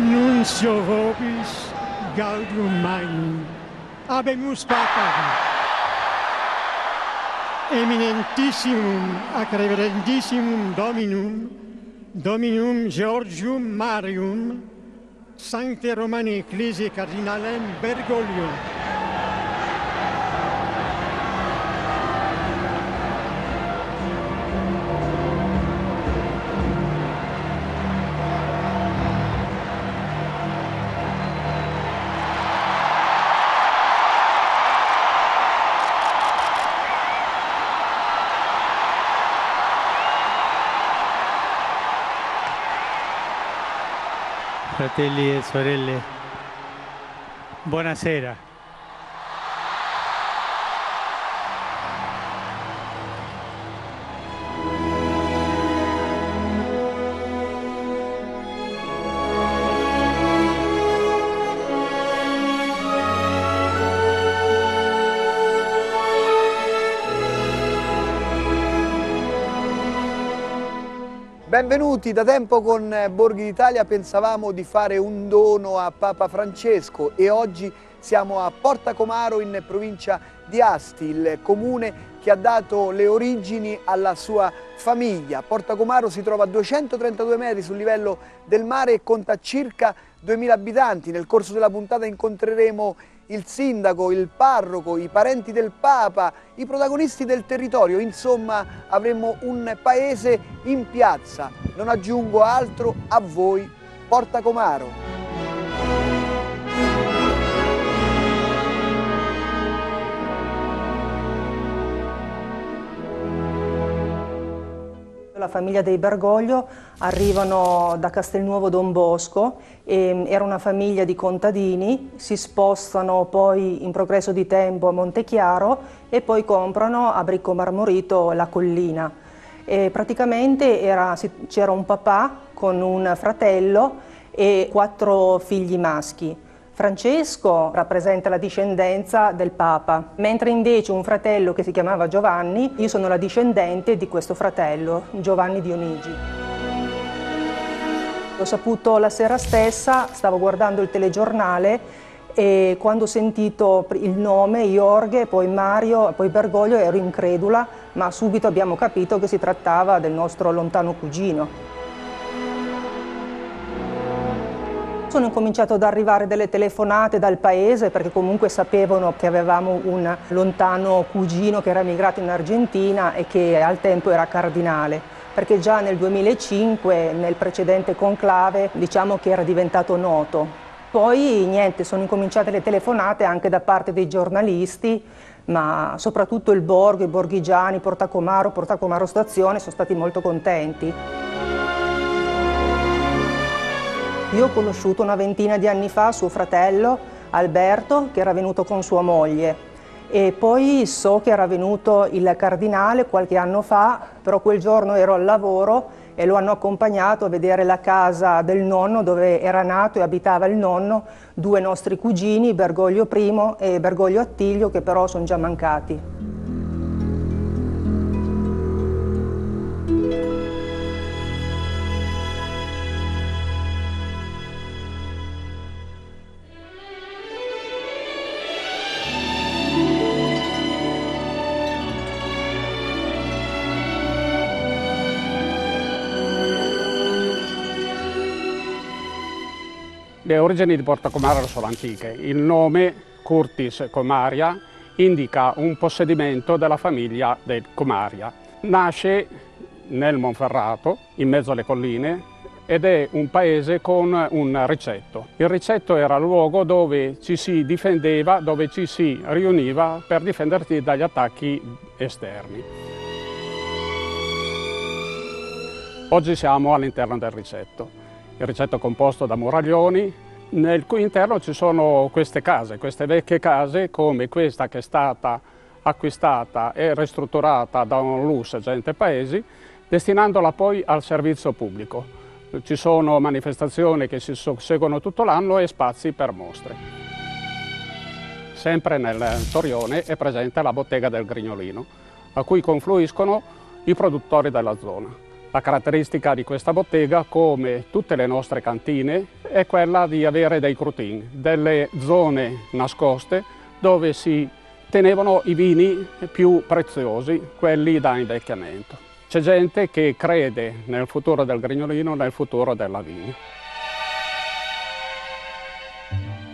Annuncio vobis gaudium magnum, habemus papam, eminentissimum ac reverendissimum Dominum Georgium Marium, Sancte Romane Ecclesiae Cardinalem Bergoglio. Fratelli e sorelle, buonasera. Benvenuti. Da tempo con Borghi d'Italia pensavamo di fare un dono a Papa Francesco e oggi siamo a Porta Comaro in provincia di Asti, il comune che ha dato le origini alla sua famiglia. Porta Comaro si trova a 232 metri sul livello del mare e conta circa 2000 abitanti. Nel corso della puntata incontreremo il sindaco, il parroco, i parenti del Papa, i protagonisti del territorio, insomma avremo un paese in piazza. Non aggiungo altro, a voi Porta Comaro. La famiglia dei Bergoglio arrivano da Castelnuovo Don Bosco, era una famiglia di contadini, si spostano poi in progresso di tempo a Montechiaro e poi comprano a Bricco Marmorito la collina. Praticamente c'era un papà con un fratello e 4 figli maschi. Francesco rappresenta la discendenza del Papa, mentre invece un fratello che si chiamava Giovanni, io sono la discendente di questo fratello, Giovanni Dionigi. L'ho saputo la sera stessa, stavo guardando il telegiornale e quando ho sentito il nome, Jorge, poi Mario, poi Bergoglio, ero incredula, ma subito abbiamo capito che si trattava del nostro lontano cugino. Sono incominciato ad arrivare delle telefonate dal paese perché comunque sapevano che avevamo un lontano cugino che era emigrato in Argentina e che al tempo era cardinale, perché già nel 2005, nel precedente conclave, diciamo che era diventato noto. Poi niente, sono incominciate le telefonate anche da parte dei giornalisti, ma soprattutto il borgo, i borghigiani, Porta Comaro Stazione sono stati molto contenti. Io ho conosciuto una ventina di anni fa suo fratello Alberto, che era venuto con sua moglie, e poi so che era venuto il cardinale qualche anno fa, però quel giorno ero al lavoro e lo hanno accompagnato a vedere la casa del nonno dove era nato e abitava il nonno, 2 nostri cugini, Bergoglio I e Bergoglio Attilio, che però sono già mancati. Le origini di Porta Comaro sono antiche. Il nome Curtis Comaria indica un possedimento della famiglia del Comaria. Nasce nel Monferrato, in mezzo alle colline, ed è un paese con un ricetto. Il ricetto era il luogo dove ci si difendeva, dove ci si riuniva per difendersi dagli attacchi esterni. Oggi siamo all'interno del ricetto. Il ricetto è composto da muraglioni, nel cui interno ci sono queste case, queste vecchie case come questa che è stata acquistata e ristrutturata da un Lus Gente Paesi, destinandola poi al servizio pubblico. Ci sono manifestazioni che si susseguono tutto l'anno e spazi per mostre. Sempre nel torrione è presente la bottega del Grignolino, a cui confluiscono i produttori della zona. La caratteristica di questa bottega, come tutte le nostre cantine, è quella di avere dei crutin, delle zone nascoste dove si tenevano i vini più preziosi, quelli da invecchiamento. C'è gente che crede nel futuro del Grignolino, nel futuro della vigna.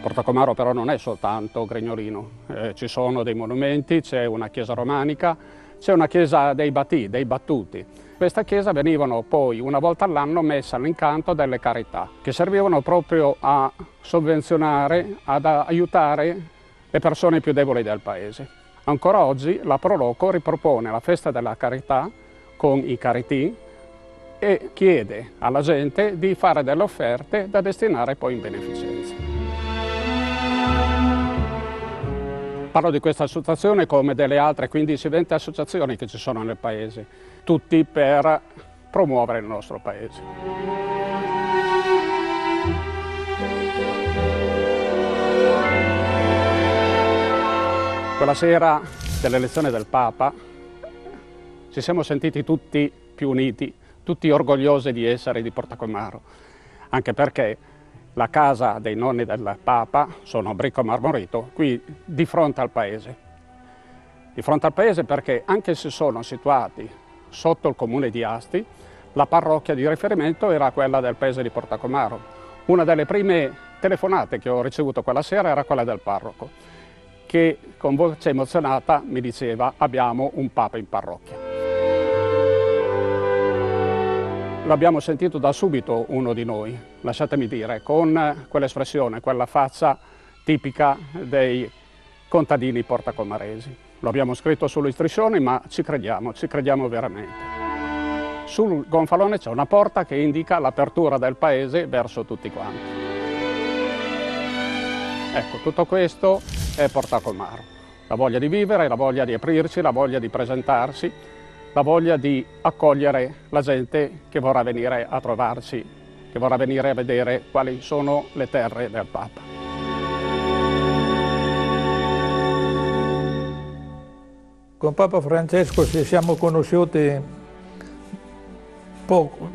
Portacomaro però non è soltanto Grignolino, ci sono dei monumenti, c'è una chiesa romanica, c'è una chiesa dei Batì, dei battuti. Questa chiesa venivano poi una volta all'anno messe all'incanto delle carità, che servivano proprio a sovvenzionare, ad aiutare le persone più deboli del paese. Ancora oggi la Proloco ripropone la festa della carità con i caritin e chiede alla gente di fare delle offerte da destinare poi in beneficenza. Parlo di questa associazione come delle altre 15-20 associazioni che ci sono nel paese, tutti per promuovere il nostro paese. Quella sera dell'elezione del Papa ci siamo sentiti tutti più uniti, tutti orgogliosi di essere di Portacomaro, anche perché la casa dei nonni del Papa sono a Bricco Marmorito, qui di fronte al paese. Di fronte al paese perché anche se sono situati sotto il comune di Asti, la parrocchia di riferimento era quella del paese di Portacomaro. Una delle prime telefonate che ho ricevuto quella sera era quella del parroco, che con voce emozionata mi diceva: abbiamo un Papa in parrocchia. L'abbiamo sentito da subito uno di noi, lasciatemi dire, con quell'espressione, quella faccia tipica dei contadini portacomaresi. Lo abbiamo scritto sulle striscioni, ma ci crediamo veramente. Sul gonfalone c'è una porta che indica l'apertura del paese verso tutti quanti. Ecco, tutto questo è Portacomaro. La voglia di vivere, la voglia di aprirci, la voglia di presentarsi, la voglia di accogliere la gente che vorrà venire a trovarci, che vorrà venire a vedere quali sono le terre del Papa. Con Papa Francesco ci siamo conosciuti poco,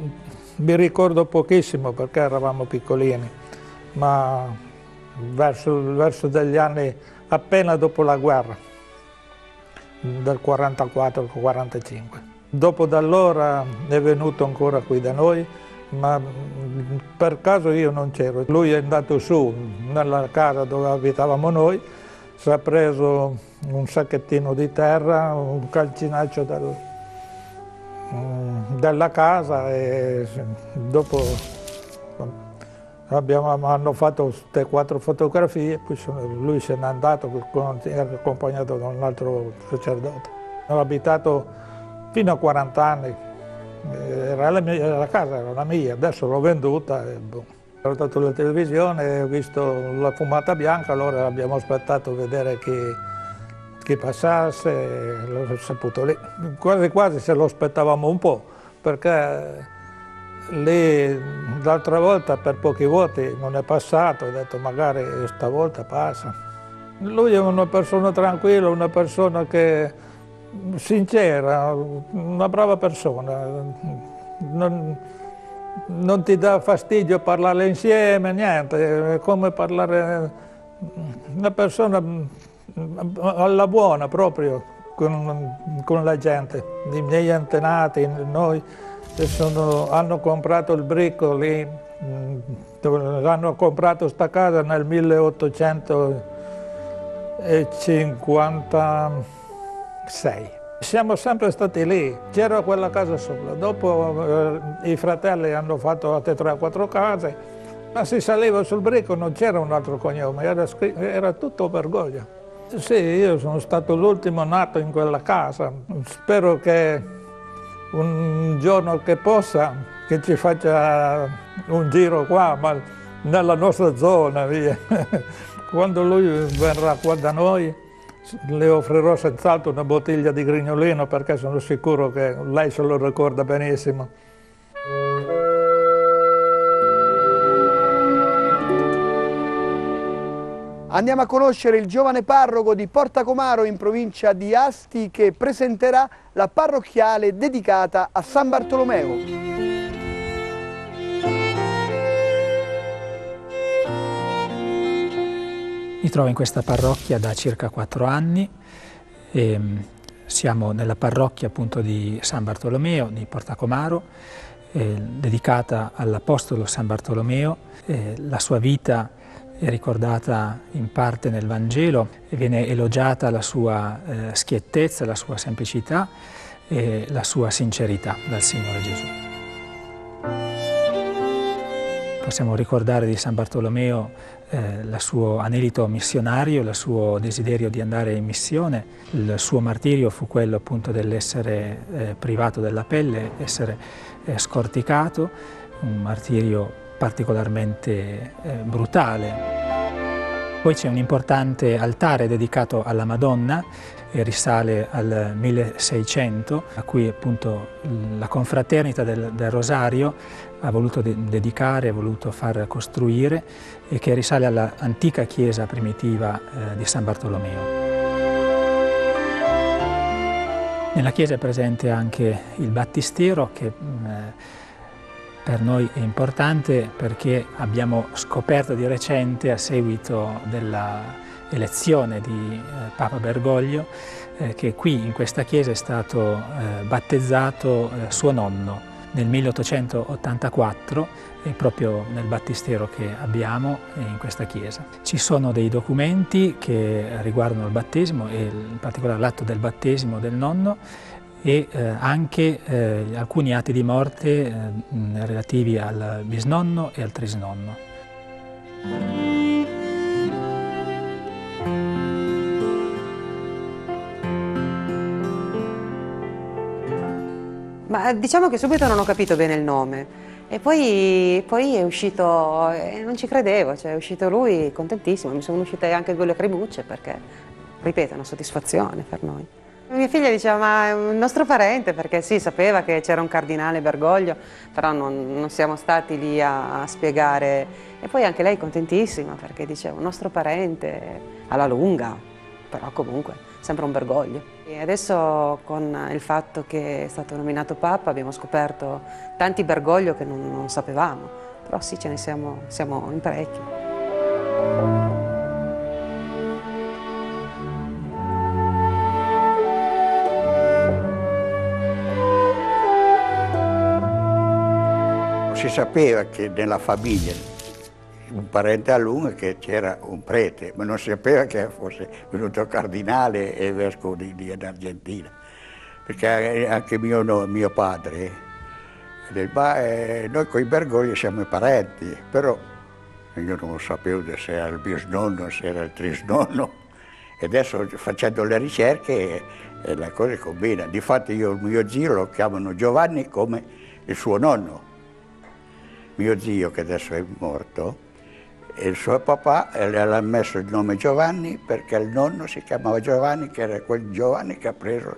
mi ricordo pochissimo perché eravamo piccolini, ma verso degli anni appena dopo la guerra, del 44-45. Dopo da allora è venuto ancora qui da noi, ma per caso io non c'ero. Lui è andato su nella casa dove abitavamo noi, si è preso un sacchettino di terra, un calcinaccio della casa e dopo hanno fatto queste 4 fotografie, poi lui se n'è andato, era accompagnato da un altro sacerdote. Ho abitato fino a 40 anni, la casa era la mia, adesso l'ho venduta e boh. Ho guardato la televisione, ho visto la fumata bianca, allora abbiamo aspettato a vedere chi passasse, l'ho saputo lì. Quasi quasi se lo aspettavamo un po', perché lì l'altra volta per pochi voti non è passato, ho detto magari stavolta passa. Lui è una persona tranquilla, una persona che sincera, una brava persona, non ti dà fastidio parlare insieme, niente, è come parlare una persona alla buona proprio con la gente, i miei antenati, noi. Hanno comprato il Bricco lì, hanno comprato sta casa nel 1856. Siamo sempre stati lì, c'era quella casa sola. Dopo i fratelli hanno fatto altre 3 o 4 case, ma si saliva sul Bricco, non c'era un altro cognome, era tutto Bergoglio. Sì, io sono stato l'ultimo nato in quella casa, spero che un giorno che ci faccia un giro qua, ma nella nostra zona, via. Quando lui verrà qua da noi, le offrirò senz'altro una bottiglia di Grignolino perché sono sicuro che lei se lo ricorda benissimo. Andiamo a conoscere il giovane parroco di Porta Comaro in provincia di Asti che presenterà la parrocchiale dedicata a San Bartolomeo. Mi trovo in questa parrocchia da circa 4 anni e siamo nella parrocchia appunto di San Bartolomeo di Porta Comaro, dedicata all'Apostolo San Bartolomeo. La sua vita è ricordata in parte nel Vangelo e viene elogiata la sua schiettezza, la sua semplicità e la sua sincerità dal Signore Gesù. Possiamo ricordare di San Bartolomeo il suo anelito missionario, il suo desiderio di andare in missione. Il suo martirio fu quello appunto dell'essere privato della pelle, essere scorticato, un martirio particolarmente brutale. Poi c'è un importante altare dedicato alla Madonna, e risale al 1600, a cui appunto la confraternita del Rosario ha voluto dedicare, ha voluto far costruire, e che risale all'antica chiesa primitiva di San Bartolomeo. Nella chiesa è presente anche il battistero, che per noi è importante perché abbiamo scoperto di recente, a seguito della elezione di Papa Bergoglio, che qui in questa chiesa è stato battezzato suo nonno nel 1884, e proprio nel battistero che abbiamo in questa chiesa. Ci sono dei documenti che riguardano il battesimo, e in particolare l'atto del battesimo del nonno, e anche alcuni atti di morte relativi al bisnonno e al trisnonno. Ma diciamo che subito non ho capito bene il nome, e poi è uscito, non ci credevo, cioè è uscito lui contentissimo, mi sono uscite anche 2 lacrimucce perché, ripeto, è una soddisfazione per noi. Mia figlia diceva, ma è un nostro parente, perché sì, sapeva che c'era un cardinale Bergoglio, però non siamo stati lì a spiegare, e poi anche lei contentissima perché diceva un nostro parente alla lunga, però comunque sempre un Bergoglio. E adesso con il fatto che è stato nominato Papa abbiamo scoperto tanti Bergoglio che non sapevamo, però sì, ce ne siamo in parecchi. Si sapeva che nella famiglia, un parente a lungo, che c'era un prete, ma non si sapeva che fosse venuto cardinale e vescovo di Argentina, perché anche mio padre noi con i Bergoglio siamo parenti, però io non sapevo se era il bisnonno, se era il trisnonno, e adesso facendo le ricerche la cosa combina. Difatti io mio zio lo chiamano Giovanni come il suo nonno. Mio zio, che adesso è morto, e il suo papà le ha messo il nome Giovanni perché il nonno si chiamava Giovanni, che era quel Giovanni che ha preso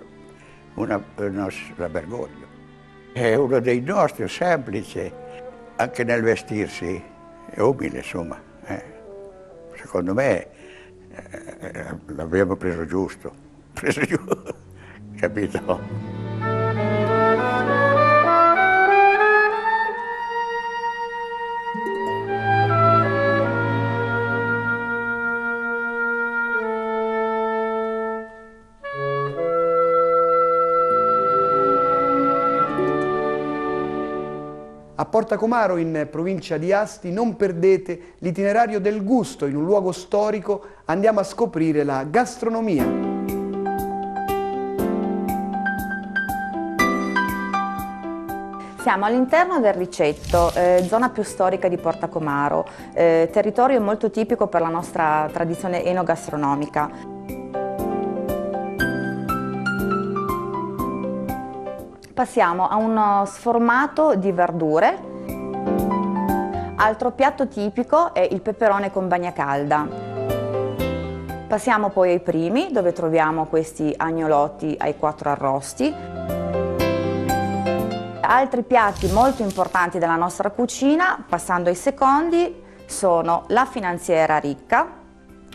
la Bergoglio. È uno dei nostri, semplice, anche nel vestirsi, è umile, insomma. Secondo me l'abbiamo preso giusto, capito? A Porta Comaro, in provincia di Asti, non perdete l'itinerario del gusto. In un luogo storico andiamo a scoprire la gastronomia. Siamo all'interno del Ricetto, zona più storica di Porta Comaro, territorio molto tipico per la nostra tradizione enogastronomica. Passiamo a uno sformato di verdure. Altro piatto tipico è il peperone con bagna calda. Passiamo poi ai primi, dove troviamo questi agnolotti ai 4 arrosti. Altri piatti molto importanti della nostra cucina, passando ai secondi, sono la finanziera ricca,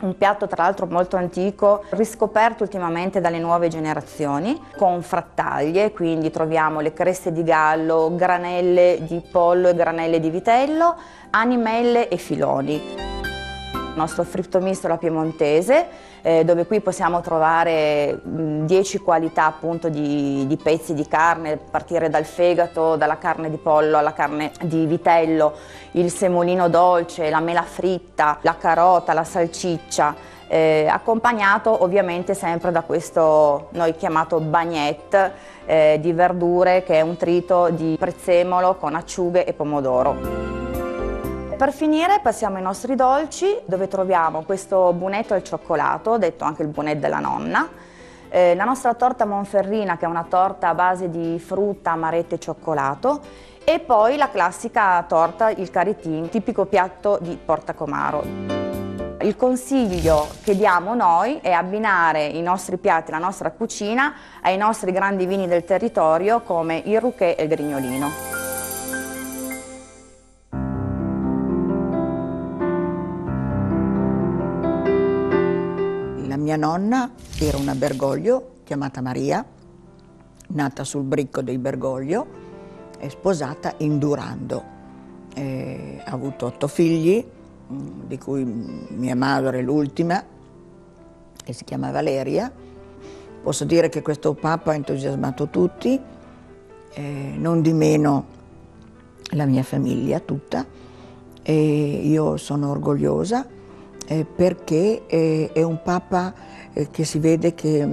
Un piatto tra l'altro molto antico, riscoperto ultimamente dalle nuove generazioni, con frattaglie, quindi troviamo le creste di gallo, granelle di pollo e granelle di vitello, animelle e filoni. Il nostro fritto misto alla piemontese, dove qui possiamo trovare 10 qualità appunto di pezzi di carne, a partire dal fegato, dalla carne di pollo alla carne di vitello, il semolino dolce, la mela fritta, la carota, la salsiccia, accompagnato ovviamente sempre da questo noi chiamato bagnette di verdure, che è un trito di prezzemolo con acciughe e pomodoro. Per finire passiamo ai nostri dolci, dove troviamo questo bunetto al cioccolato, detto anche il bunetto della nonna, la nostra torta monferrina, che è una torta a base di frutta, amaretto e cioccolato, e poi la classica torta, il caritin, tipico piatto di Porta Comaro. Il consiglio che diamo noi è abbinare i nostri piatti, la nostra cucina, ai nostri grandi vini del territorio come il Ruché e il Grignolino. La mia nonna era una Bergoglio chiamata Maria, nata sul Bricco dei Bergoglio e sposata in Durando. Ha avuto 8 figli, di cui mia madre è l'ultima, che si chiama Valeria. Posso dire che questo Papa ha entusiasmato tutti, non di meno la mia famiglia tutta, e io sono orgogliosa perché è un Papa che si vede che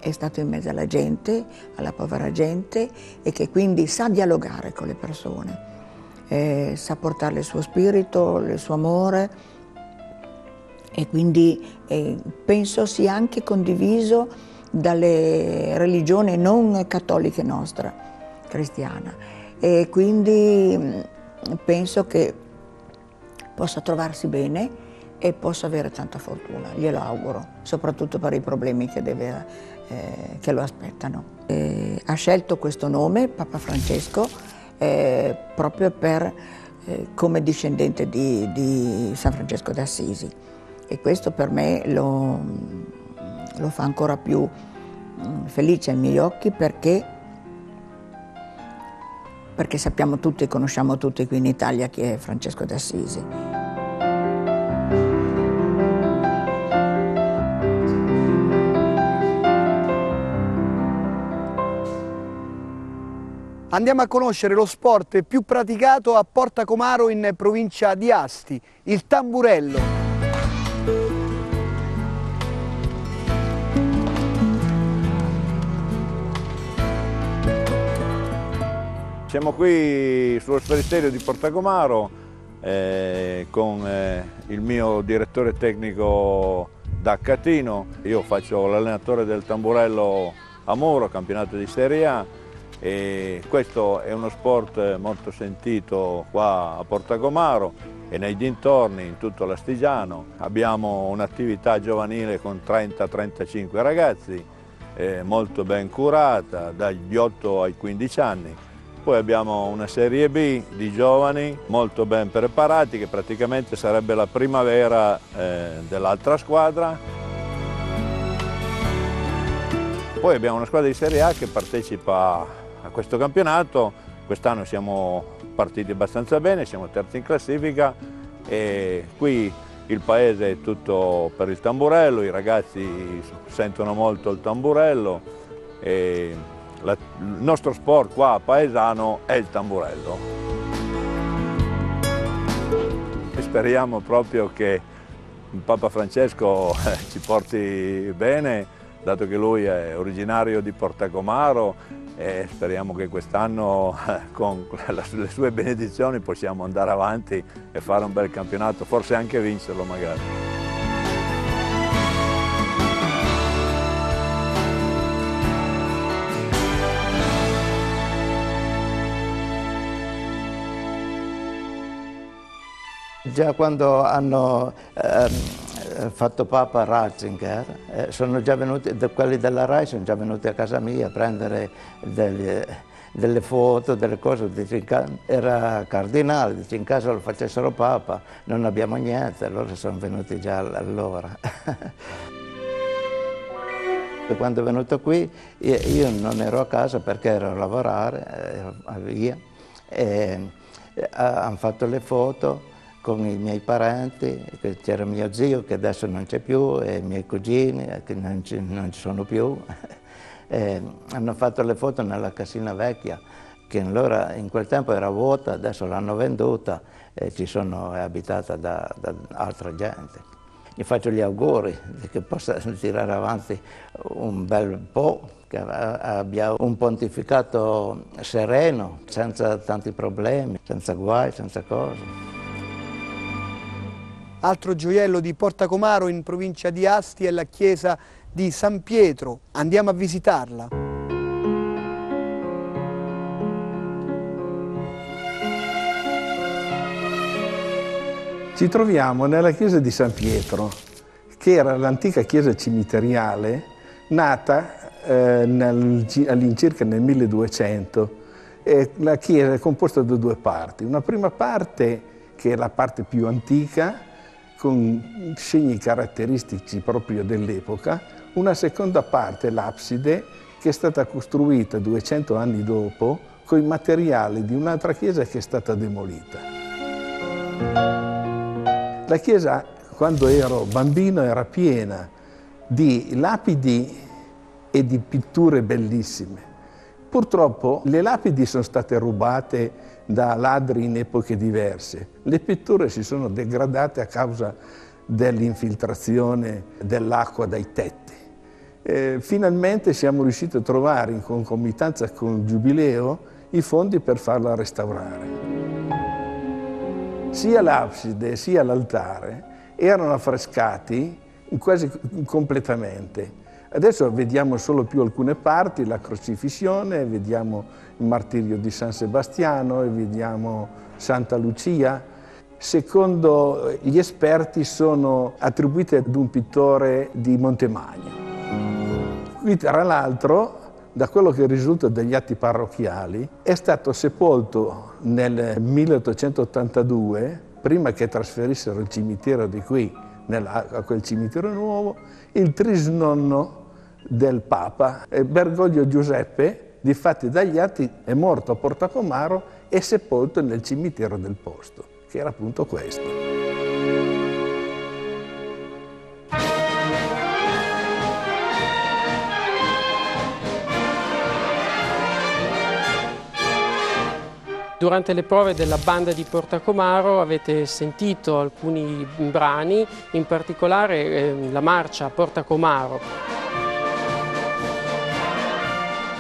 è stato in mezzo alla gente, alla povera gente, e che quindi sa dialogare con le persone, sa portare il suo spirito, il suo amore, e quindi penso sia anche condiviso dalle religioni non cattoliche nostra, cristiana, e quindi penso che possa trovarsi bene e possa avere tanta fortuna, glielo auguro, soprattutto per i problemi che lo aspettano. Ha scelto questo nome, Papa Francesco, proprio come discendente di San Francesco d'Assisi, e questo per me lo fa ancora più felice ai miei occhi, perché sappiamo tutti e conosciamo tutti qui in Italia chi è Francesco d'Assisi. Andiamo a conoscere lo sport più praticato a Porta Comaro in provincia di Asti, il tamburello. Siamo qui sullo sferisterio di Porta Comaro con il mio direttore tecnico Daccatino. Io faccio l'allenatore del tamburello a Muro, campionato di Serie A. E questo è uno sport molto sentito qua a Porta Comaro e nei dintorni, in tutto l'Astigiano. Abbiamo un'attività giovanile con 30-35 ragazzi, molto ben curata, dagli 8 ai 15 anni. Poi abbiamo una serie B di giovani molto ben preparati, che praticamente sarebbe la primavera dell'altra squadra. Poi abbiamo una squadra di Serie A che partecipa a questo campionato. Quest'anno siamo partiti abbastanza bene, siamo terzi in classifica, e qui il paese è tutto per il tamburello, i ragazzi sentono molto il tamburello e il nostro sport qua paesano è il tamburello. E speriamo proprio che il Papa Francesco ci porti bene, dato che lui è originario di Porta Comaro, e speriamo che quest'anno con le sue benedizioni possiamo andare avanti e fare un bel campionato, forse anche vincerlo magari. Già quando hanno fatto Papa Ratzinger, sono già venuti, quelli della RAI sono già venuti a casa mia a prendere delle foto, delle cose, dice, era cardinale, dice, in caso lo facessero Papa, non abbiamo niente, allora sono venuti già allora. Quando è venuto qui io non ero a casa perché ero a lavorare, ero via, e hanno fatto le foto con i miei parenti, c'era mio zio che adesso non c'è più e i miei cugini che non ci sono più. Hanno fatto le foto nella casina vecchia che allora in quel tempo era vuota, adesso l'hanno venduta e è abitata da altra gente. Gli faccio gli auguri che possa tirare avanti un bel po', che abbia un pontificato sereno, senza tanti problemi, senza guai, senza cose. Altro gioiello di Porta Comaro in provincia di Asti è la chiesa di San Pietro. Andiamo a visitarla. Ci troviamo nella chiesa di San Pietro, che era l'antica chiesa cimiteriale nata all'incirca nel 1200. La chiesa è composta da due parti. Una prima parte, che è la parte più antica, con segni caratteristici proprio dell'epoca. Una seconda parte, l'abside, che è stata costruita 200 anni dopo con i materiali di un'altra chiesa che è stata demolita. La chiesa, quando ero bambino, era piena di lapidi e di pitture bellissime. Purtroppo le lapidi sono state rubate da ladri in epoche diverse. Le pitture si sono degradate a causa dell'infiltrazione dell'acqua dai tetti. Finalmente siamo riusciti a trovare, in concomitanza con il Giubileo, i fondi per farla restaurare. Sia l'abside sia l'altare erano affrescati quasi completamente. Adesso vediamo solo più alcune parti, la crocifissione, vediamo il martirio di San Sebastiano e vediamo Santa Lucia. Secondo gli esperti sono attribuite ad un pittore di Montemagno. Qui tra l'altro, da quello che risulta dagli atti parrocchiali, è stato sepolto nel 1882, prima che trasferissero il cimitero di qui a quel cimitero nuovo, il trisnonno del Papa, Bergoglio Giuseppe. Difatti dagli atti è morto a Porta Comaro e sepolto nel cimitero del posto, che era appunto questo. Durante le prove della banda di Porta Comaro avete sentito alcuni brani, in particolare la marcia Porta Comaro.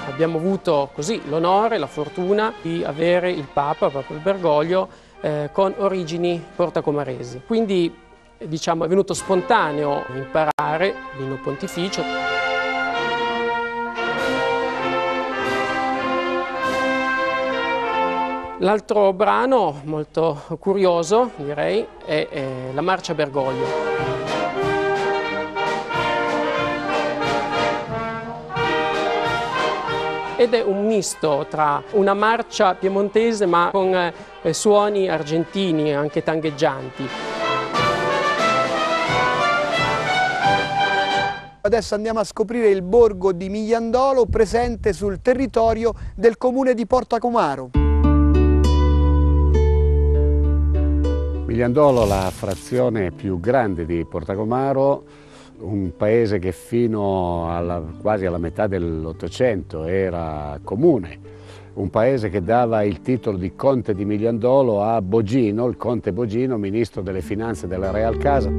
Abbiamo avuto così l'onore, la fortuna di avere il Papa, proprio il Bergoglio, con origini portacomaresi. Quindi diciamo, è venuto spontaneo imparare l'inno pontificio. L'altro brano, molto curioso direi, è la marcia Bergoglio. Ed è un misto tra una marcia piemontese ma con suoni argentini, anche tangheggianti. Adesso andiamo a scoprire il borgo di Migliandolo, presente sul territorio del comune di Porta Comaro. Migliandolo, la frazione più grande di Porta Comaro, un paese che fino quasi alla metà dell'Ottocento era comune, un paese che dava il titolo di Conte di Migliandolo a Bogino, il conte Bogino, ministro delle finanze della Real Casa.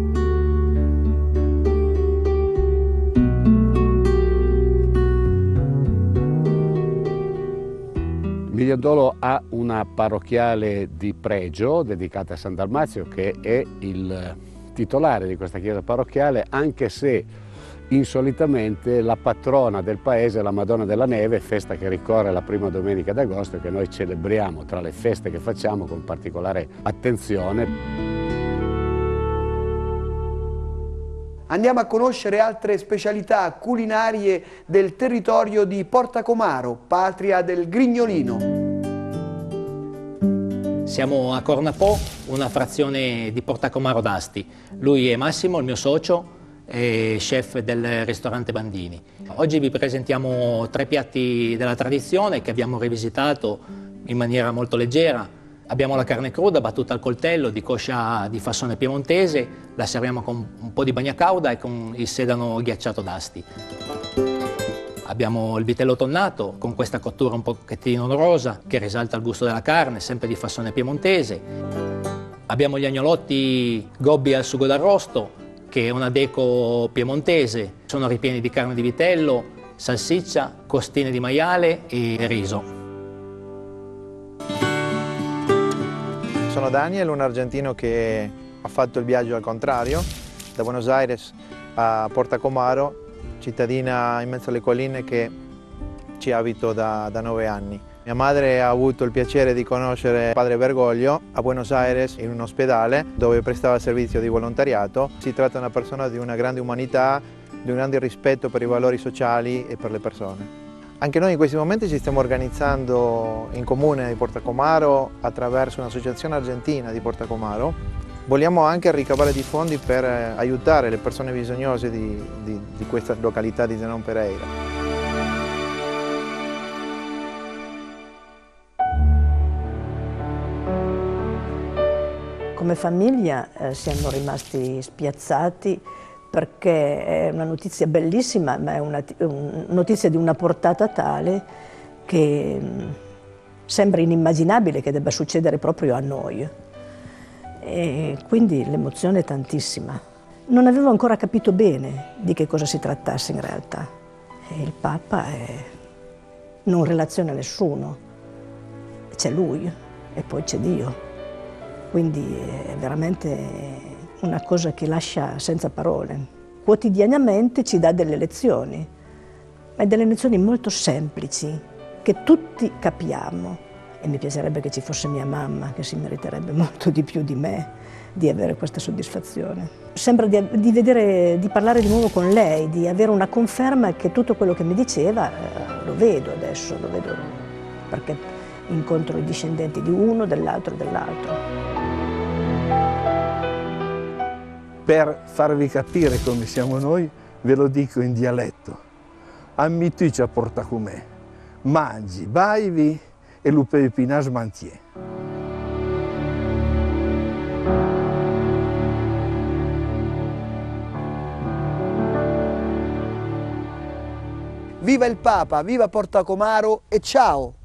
Migliandolo ha una parrocchiale di pregio dedicata a San Dalmazio, che è il titolare di questa chiesa parrocchiale, anche se insolitamente la patrona del paese è la Madonna della Neve, festa che ricorre la prima domenica d'agosto e che noi celebriamo tra le feste che facciamo con particolare attenzione. Andiamo a conoscere altre specialità culinarie del territorio di Porta Comaro, patria del grignolino. Siamo a Cornapò, una frazione di Porta Comaro d'Asti. Lui è Massimo, il mio socio, e chef del ristorante Bandini. Oggi vi presentiamo 3 piatti della tradizione che abbiamo rivisitato in maniera molto leggera. Abbiamo la carne cruda battuta al coltello di coscia di fassone piemontese, la serviamo con un po' di bagna cauda e con il sedano ghiacciato d'Asti. Abbiamo il vitello tonnato con questa cottura un pochettino rosa che risalta il gusto della carne, sempre di fassone piemontese. Abbiamo gli agnolotti gobbi al sugo d'arrosto, che è una deco piemontese. Sono ripieni di carne di vitello, salsiccia, costine di maiale e riso. Sono Daniel, un argentino che ha fatto il viaggio al contrario, da Buenos Aires a Porta Comaro, cittadina in mezzo alle colline che ci abito da 9 anni. Mia madre ha avuto il piacere di conoscere padre Bergoglio a Buenos Aires in un ospedale dove prestava servizio di volontariato. Si tratta di una persona di una grande umanità, di un grande rispetto per i valori sociali e per le persone. Anche noi in questi momenti ci stiamo organizzando in comune di Porta Comaro attraverso un'associazione argentina di Porta Comaro. Vogliamo anche ricavare dei fondi per aiutare le persone bisognose di questa località di Zenón Pereira. Come famiglia siamo rimasti spiazzati perché è una notizia bellissima, ma è una notizia di una portata tale che sembra inimmaginabile che debba succedere proprio a noi. E quindi l'emozione è tantissima. Non avevo ancora capito bene di che cosa si trattasse in realtà. E il Papa non relaziona nessuno, c'è lui e poi c'è Dio. Quindi è veramente una cosa che lascia senza parole. Quotidianamente ci dà delle lezioni, ma delle lezioni molto semplici, che tutti capiamo. E mi piacerebbe che ci fosse mia mamma, che si meriterebbe molto di più di me, di avere questa soddisfazione. Sembra di parlare di nuovo con lei, di avere una conferma che tutto quello che mi diceva lo vedo adesso, lo vedo perché incontro i discendenti di uno, dell'altro e dell'altro. Per farvi capire come siamo noi, ve lo dico in dialetto. Ammituici a Porta Comè, mangi, baivi e lo pepinas mantiè. Viva il Papa, viva Porta Comaro e ciao!